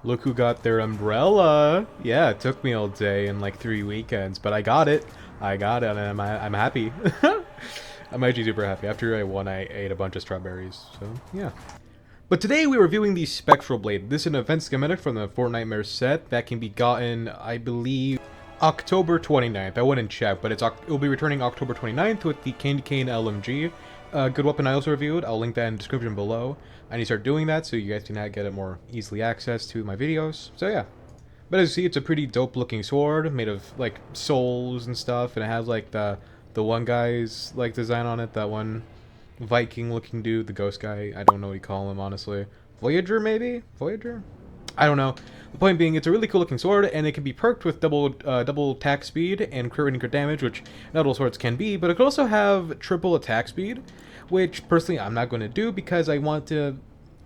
Look who got their umbrella. Yeah, it took me all day and like 3 weekends, but I got it. I got it, and I'm happy. I'm actually super happy. After I won, I ate a bunch of strawberries, so yeah. But today we're reviewing the Spectral Blade. This is an event schematic from the Fortnite set that can be gotten, I believe, October 29th. I wouldn't check, but it will be returning October 29th with the Candy Cane LMG. Good weapon I also reviewed. I'll link that in the description below. I need to start doing that so you guys can get it more easily access to my videos. So yeah. But as you see, it's a pretty dope looking sword made of like souls and stuff, and it has like the one guy's like design on it, that one Viking looking dude, the ghost guy. I don't know what you call him, honestly. Voyager, maybe? Voyager? I don't know. The point being, it's a really cool looking sword, and it can be perked with double attack speed and crit and crit damage, which not all swords can be, but it could also have triple attack speed, which personally I'm not going to do because I want to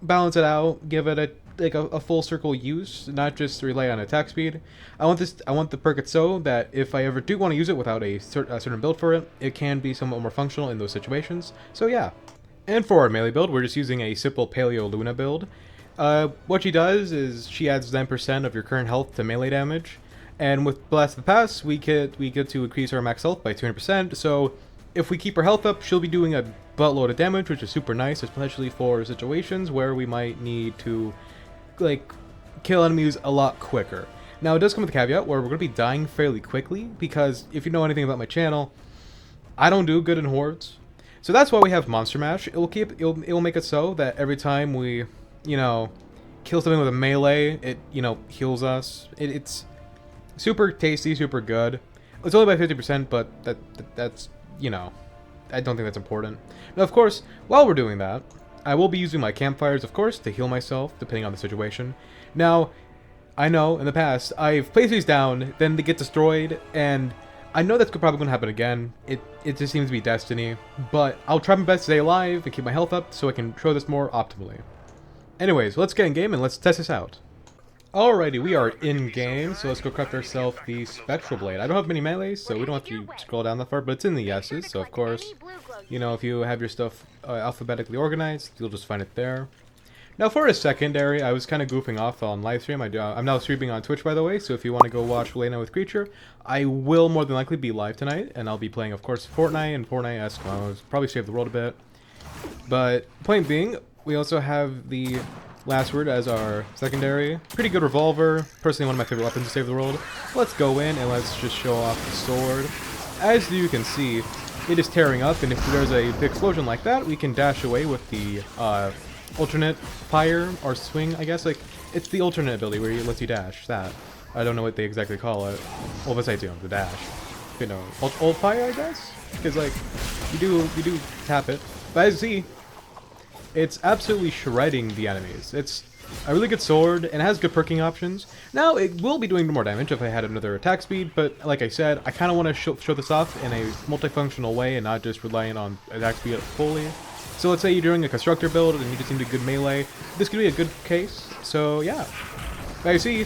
balance it out, give it a full circle use, not just rely on attack speed. I want the perk it so that if I ever do want to use it without a certain build for it, it can be somewhat more functional in those situations. So yeah. And for our melee build, we're just using a simple Paleo Luna build. What she does is she adds 9% of your current health to melee damage, and with Blast of the Past, we get to increase our max health by 200%. So if we keep her health up, she'll be doing a buttload of damage, which is super nice, especially for situations where we might need to like kill enemies a lot quicker. Now it does come with a caveat where we're going to be dying fairly quickly, because if you know anything about my channel, I don't do good in hordes. So that's why we have Monster Mash. It will make it so that every time we, kill something with a melee, it, heals us. It's super tasty, super good. It's only by 50%, but that's, I don't think that's important. Now, of course, while we're doing that, I will be using my campfires, of course, to heal myself, depending on the situation. Now, I know in the past, I've placed these down, then they get destroyed, and I know that's probably going to happen again. It just seems to be destiny, but I'll try my best to stay alive and keep my health up so I can throw this more optimally. Anyways, let's get in game and let's test this out. Alrighty, we are in game, so let's go craft ourselves the Spectral Blade. I don't have many melees, so we don't have to scroll down that far, but it's in the S's, so of course, if you have your stuff alphabetically organized, you'll just find it there. Now for a secondary, I was kind of goofing off on livestream. I'm now streaming on Twitch, by the way, so if you want to go watch Late Night with Creature, I will more than likely be live tonight, and I'll be playing, of course, Fortnite and Fortnite-esque modes, probably save the world a bit. But point being, we also have the Last Word as our secondary. Pretty good revolver. Personally, one of my favorite weapons to save the world. Let's go in and let's just show off the sword. As you can see, it is tearing up, and if there's a big explosion like that, we can dash away with the alternate fire or swing, I guess. Like, it's the alternate ability where it lets you dash. That. I don't know what they exactly call it. Well, besides, the dash. Ult fire, I guess? Because, like, you do tap it. But as you see, it's absolutely shredding the enemies. It's a really good sword, and it has good perking options. Now, it will be doing more damage if I had another attack speed, but like I said, I kind of want to show this off in a multifunctional way and not just relying on attack speed fully. So let's say you're doing a constructor build and you just need a good melee. This could be a good case, so yeah. But you see,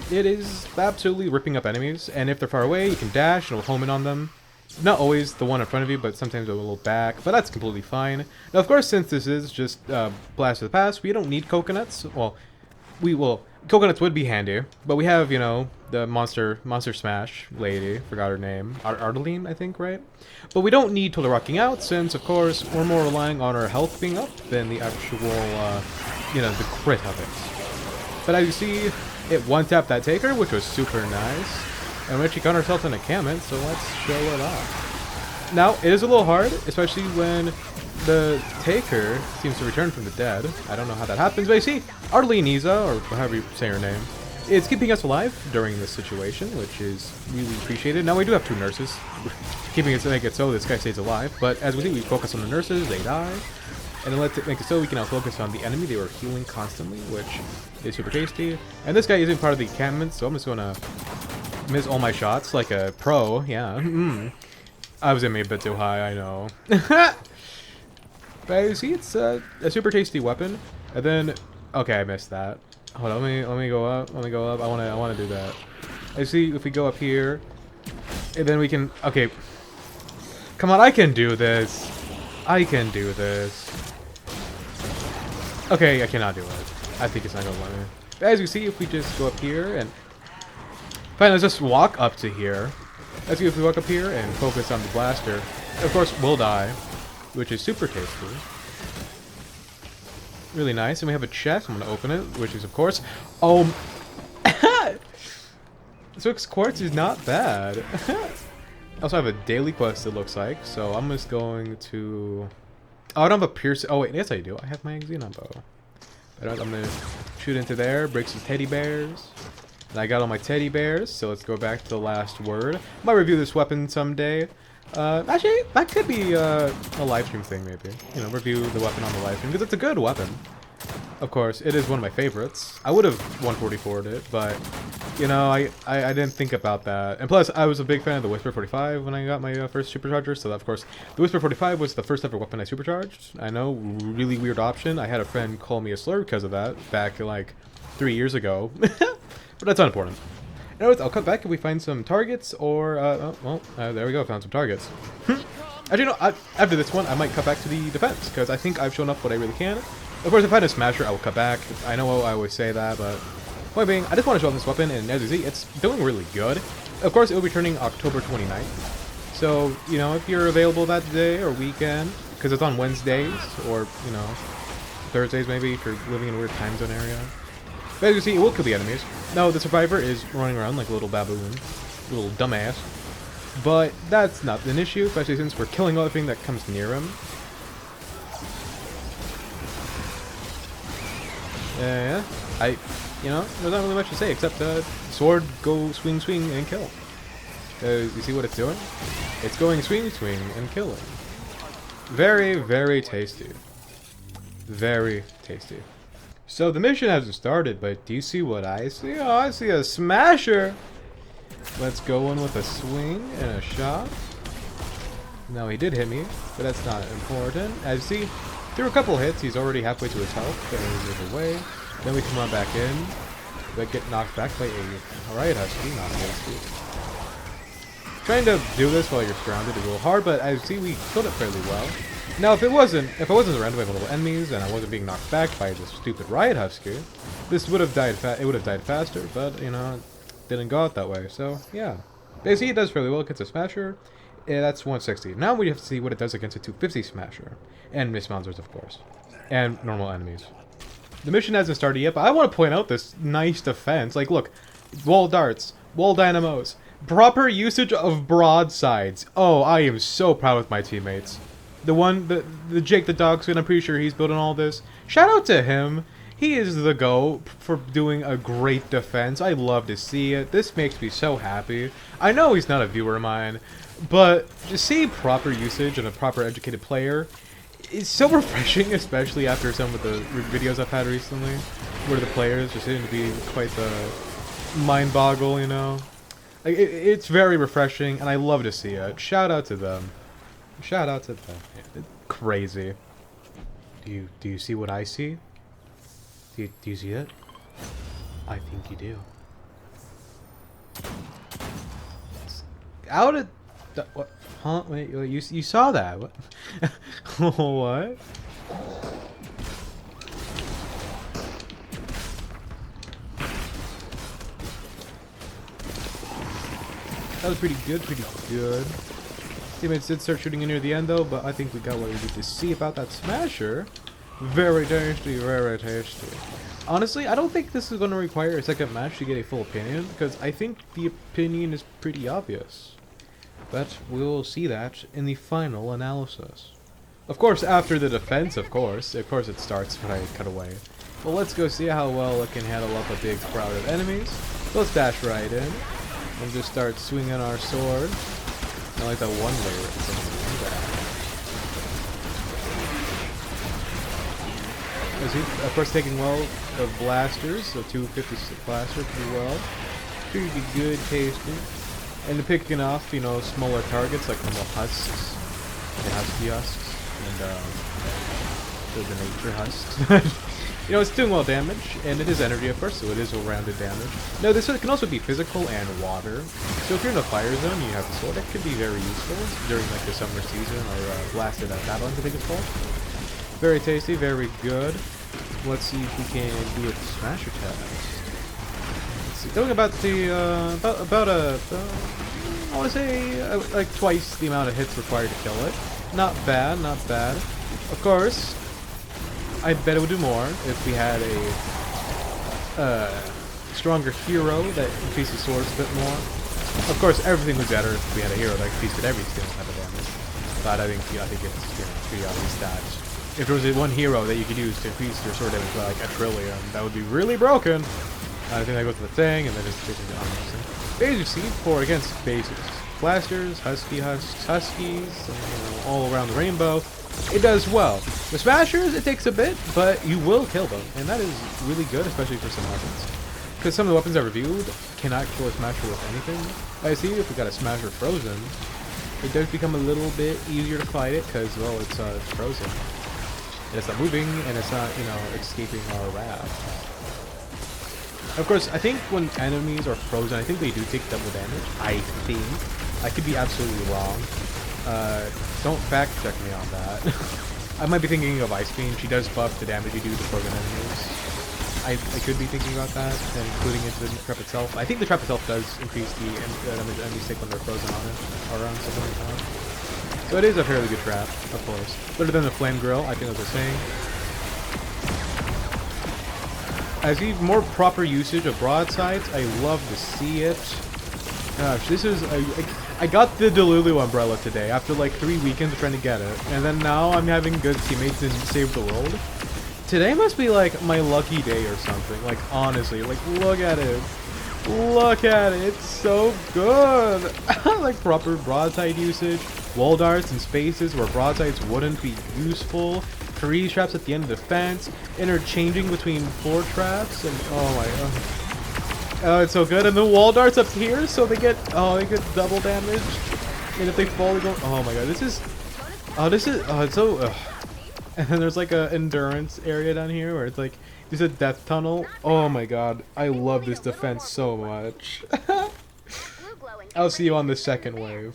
it is absolutely ripping up enemies, and if they're far away, you can dash and it'll home in on them. Not always the one in front of you, but sometimes a little back, but that's completely fine. Now, of course, since this is just Blast of the Past, we don't need coconuts. Well, coconuts would be handy, but we have, the Monster Smash lady, forgot her name, Ardeline, I think, right? But we don't need Total Rocking Out, since, of course, we're more relying on our health being up than the actual, the crit of it. But as you see, it one-tapped that Taker, which was super nice. And we actually got ourselves in a Kamen, so let's show it off. Now, it is a little hard, especially when the Taker seems to return from the dead. I don't know how that happens, but you see, Arleniza, or however you say her name, is keeping us alive during this situation, which is really appreciated. Now, we do have two nurses, keeping it to make it so this guy stays alive, but as we see, we focus on the nurses, they die. And then let's make it so we can now focus on the enemy. They were healing constantly, which is super tasty. And this guy isn't part of the encampment, so I'm just going to miss all my shots like a pro, yeah. I was aiming a bit too high, I know. But you see, it's a super tasty weapon. And then, okay, I missed that. Hold on, let me go up. Let me go up. I wanna do that. I see if we go up here, and then we can. Okay, come on, I can do this. I can do this. Okay, I cannot do it. I think it's not gonna let me. As you see, if we just go up here and... Fine, let's just walk up to here. As you see, if we walk up here and focus on the blaster, of course, we'll die, which is super tasty. Really nice. And we have a chest. I'm going to open it, which is, of course... Oh... Swift's Quartz is not bad. I also have a daily quest, it looks like. So I'm just going to... Oh, I don't have a pierce... Oh, wait. Yes, I do. I have my xenon bow. But I'm going to shoot into there, break some teddy bears. And I got all my teddy bears, so let's go back to the last word. Might review this weapon someday. Actually, that could be a live stream thing, maybe. You know, review the weapon on the live stream, because it's a good weapon. Of course, it is one of my favorites. I would have 144'd it, but, you know, I didn't think about that. And plus, I was a big fan of the Whisper 45 when I got my first supercharger, so that, of course, the Whisper 45 was the first ever weapon I supercharged. I know, really weird option. I had a friend call me a slur because of that back, like, 3 years ago. But that's unimportant. Anyways, I'll cut back if we find some targets, or, there we go, found some targets. Actually, no, after this one, I might cut back to the defense, because I think I've shown off what I really can. Of course, if I had a smasher, I will cut back. I know I always say that, but point being, I just want to show off this weapon, and as you see, it's doing really good. Of course, it will be turning October 29th. So, you know, if you're available that day or weekend, because it's on Wednesdays, or, you know, Thursdays maybe, if you're living in a weird time zone area. But as you see, it will kill the enemies. No, the survivor is running around like a little baboon. Little dumbass. But that's not an issue, especially since we're killing everything that comes near him. Yeah, you know, there's not really much to say except sword, go swing, swing, and kill. You see what it's doing? It's going swing, swing, and killing. Very, very tasty. Very tasty. So the mission hasn't started, but do you see what I see? Oh, I see a smasher! Let's go in with a swing and a shot. No, he did hit me, but that's not important. As you see, through a couple hits, he's already halfway to his health, and we move away. Then we come on back in, but get knocked back by a riot husky, not hasty. Trying to do this while you're surrounded is a little hard, but as you see, we killed it fairly well. Now, if I wasn't surrounded by multiple enemies and I wasn't being knocked back by this stupid riot husky, this would have died. It would have died faster, but you know, it didn't go out that way. So yeah, basically, it does fairly well against a smasher. Yeah, that's 160. Now we have to see what it does against a 250 smasher and miss monsters, of course, and normal enemies. The mission hasn't started yet, but I want to point out this nice defense. Like, look, wall darts, wall dynamos, proper usage of broadsides. Oh, I am so proud of my teammates. The Jake the Dogson, I'm pretty sure he's building all this. Shout out to him. He is the GOAT for doing a great defense. I love to see it. This makes me so happy. I know he's not a viewer of mine, but to see proper usage and a proper educated player is so refreshing, especially after some of the videos I've had recently, where the players just seem to be quite the mind-boggle, you know? Like, it's very refreshing, and I love to see it. Shout out to them. Shout out to them. Crazy. Do you see what I see? Do you see it? I think you do. Out of the, what? Huh? Wait, you saw that? What? What? That was pretty good, pretty good. Teammates did start shooting in near the end though, but I think we got what we need to see about that smasher. Very tasty, very tasty. Honestly, I don't think this is going to require a second match to get a full opinion, because I think the opinion is pretty obvious. But we'll see that in the final analysis. Of course, after the defense, of course it starts when I cut away. Well, let's go see how well it can handle up a big crowd of enemies. Let's dash right in and just start swinging our sword. I like that one layer. Of course, taking well of blasters, so 250 blaster pretty well. Pretty good tasting. And picking off, you know, smaller targets like the husks, the husky husks, and the nature husks. You know, it's doing well damage, and it is energy, of course, so it is all-rounded damage. No, this can also be physical and water. So if you're in a fire zone and you have the sword, that could be very useful during like the summer season or blasted at Adults, I think it's called. Very tasty, very good. Let's see if we can do a smasher test. Let's see. Doing about the I want to say like twice the amount of hits required to kill it. Not bad, not bad. Of course, I bet it would do more if we had a stronger hero that increases swords a bit more. Of course, everything would be better if we had a hero that increased every single type of damage. But I think it's pretty obvious that if there was one hero that you could use to increase your sword damage by like a trillion, that would be really broken. I think that goes to the thing, and then just taking the unmissing. As you see, for against basics, blasters, huskies, all around the rainbow, it does well. The smashers, it takes a bit, but you will kill them, and that is really good, especially for some weapons. Because some of the weapons I reviewed cannot kill a smasher with anything. I see if we got a smasher frozen, it does become a little bit easier to fight it, because well, it's frozen. And it's not moving, and it's not, escaping our wrath. Of course, I think when enemies are frozen, I think they do take double damage. I think. I could be absolutely wrong. Don't fact check me on that. I might be thinking of Ice Queen. She does buff the damage you do to frozen enemies. I could be thinking about that, and including into the trap itself. I think the trap itself does increase the damage enemies take when they're frozen on it, or around something like that. So it is a fairly good trap, of course. Better than the flame grill, I think, as I was saying. I see more proper usage of broadsides. I love to see it. Gosh, this is... I got the Delulu umbrella today after like 3 weekends of trying to get it. And then now I'm having good teammates in Save the World. Today must be like my lucky day or something. Like, honestly. Like, look at it. Look at it. It's so good. Like, proper broadside usage. Wall darts and spaces where broadsides wouldn't be useful. Freeze traps at the end of the fence, interchanging between 4 traps, and oh my god. Oh, it's so good. And the wall darts up here, so they get double damage. And if they fall, they go, oh my god, it's so, and then there's like a endurance area down here where it's like, there's a death tunnel. Oh my god, I love this defense so much. I'll see you on the second wave.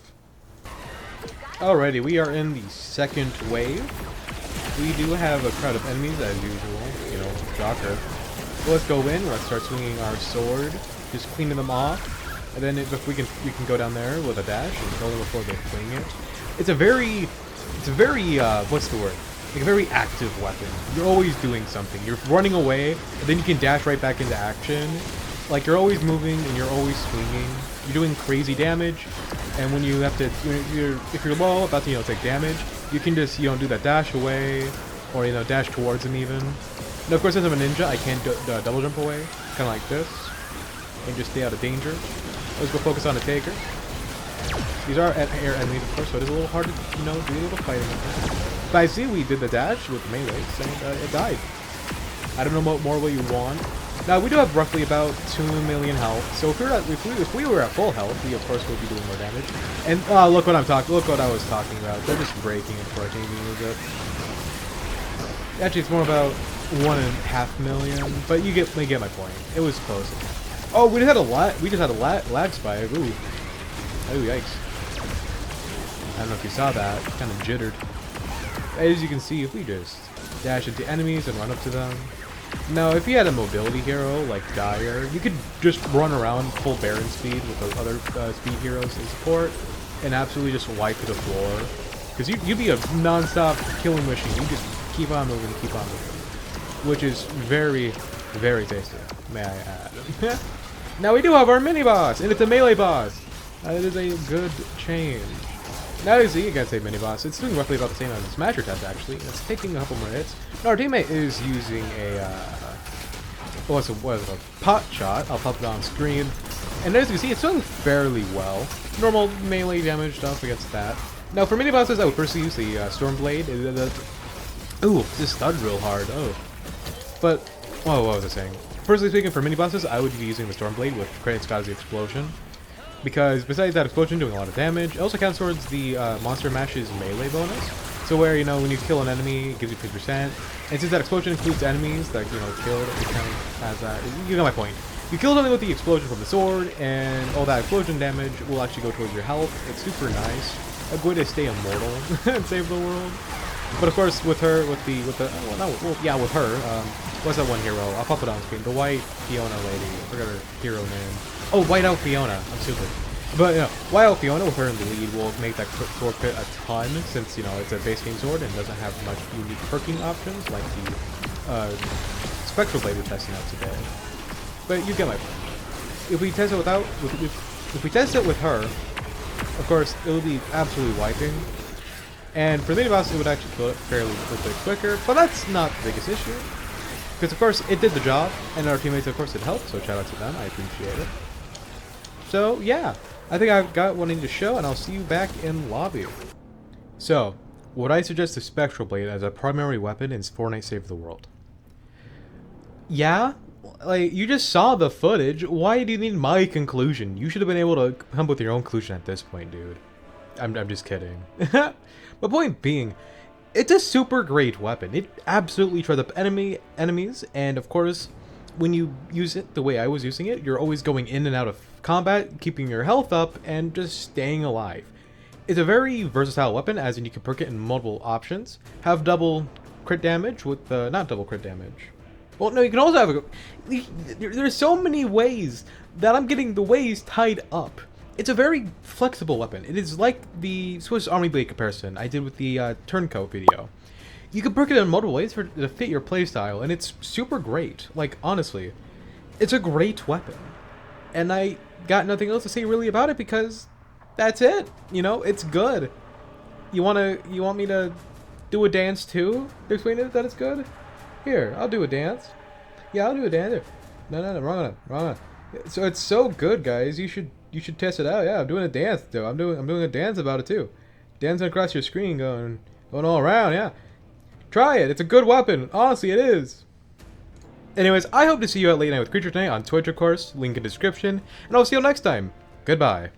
Alrighty, we are in the second wave. We do have a crowd of enemies as usual, shocker. So let's go in, let's start swinging our sword, just cleaning them off, and then if we can go down there with a dash and kill them before they fling it. It's a very, what's the word? Like a very active weapon. You're always doing something. You're running away, and then you can dash right back into action. Like, you're always moving and you're always swinging. You're doing crazy damage, and when you have to, if you're low, about to take damage, you can just do that dash away, or dash towards him even. Now, of course, since I'm a ninja, I can't double jump away, kind of like this, and just stay out of danger. Let's go focus on the taker. These are air enemies, of course, so it is a little hard to do a little fighting with them. But I see we did the dash with melee, and it died. I don't know more what you want. Now, we do have roughly about 2 million health, so if we were at full health, we of course would be doing more damage. And look what I was talking about. They're just breaking it for changing a little bit. Actually, it's more about 1.5 million, but you get my point. It was close. Oh, we just had a lag spike. Ooh, yikes! I don't know if you saw that. Kind of jittered. As you can see, if we just dash into enemies and run up to them. Now, if you had a mobility hero like Dire, you could just run around full Baron speed with the other speed heroes in support and absolutely just wipe the floor. Because you'd be a non-stop killing machine. You just keep on moving, which is very, very tasty, may I add. Now we do have our mini-boss, and it's a melee boss. That is a good change. Now you see, against a mini-boss, it's doing roughly about the same as a smasher test, actually. It's taking a couple more hits. Now, our teammate is using a, what's it, a pot shot. I'll pop it on screen. And as you can see, it's doing fairly well. Normal melee damage stuff against that. Now, for mini-bosses, I would personally use the Stormblade. Ooh, this stunned real hard. Oh. But, what was I saying? Personally speaking, for mini-bosses, I would be using the Stormblade with credits got as the explosion. Because besides that explosion doing a lot of damage, it also counts towards the Monster Mash's melee bonus. So where, when you kill an enemy, it gives you 50%. And since that explosion includes enemies that, killed, it kind of has that. You know my point. You kill something with the explosion from the sword, and all that explosion damage will actually go towards your health. It's super nice. A good way to stay immortal and save the world. But of course, with her, with her, What's that one hero? I'll pop it on screen. The white Fiona lady. I forgot her hero name. Oh, Whiteout Fiona. I'm stupid. But, you know, Whiteout Fiona with her in the lead will make that sword fit a ton, since, you know, it's a base game sword and doesn't have much unique perking options like the Spectral blade we're testing out today. But you get my point. If we test it without, if we test it with her, of course, it will be absolutely wiping. And for the mini boss, it would actually kill it fairly a little bit quicker, but that's not the biggest issue. Because, of course, it did the job, and our teammates, of course, did help, so shout out to them, I appreciate it. So, yeah, I think I've got what I need to show, and I'll see you back in lobby. So, would I suggest the Spectral Blade as a primary weapon in Fortnite Save the World? Yeah? Like, you just saw the footage. Why do you need my conclusion? You should have been able to come up with your own conclusion at this point, dude. I'm just kidding. But point being, it's a super great weapon. It absolutely shreds up enemies, and of course, when you use it the way I was using it, you're always going in and out of combat, keeping your health up, and just staying alive. It's a very versatile weapon, as in you can perk it in multiple options. Have double crit damage with not double crit damage. Well, no, you can also have a... There's so many ways that I'm getting the ways tied up. It's a very flexible weapon. It is like the Swiss Army Blade comparison I did with the Turncoat video. You can perk it in multiple ways to fit your playstyle, and it's super great. Like, honestly, it's a great weapon. And I got nothing else to say really about it because that's it. You know, it's good. You want me to do a dance too to explain it that it's good? Here, I'll do a dance. Yeah, I'll do a dance. No, wrong one. So it's so good, guys. You should test it out. Yeah, I'm doing a dance though. I'm doing a dance about it too. Dancing across your screen, going all around. Yeah, try it. It's a good weapon. Honestly, it is. Anyways, I hope to see you at Late Night with Creature tonight on Twitch, of course. Link in description, and I'll see you next time. Goodbye.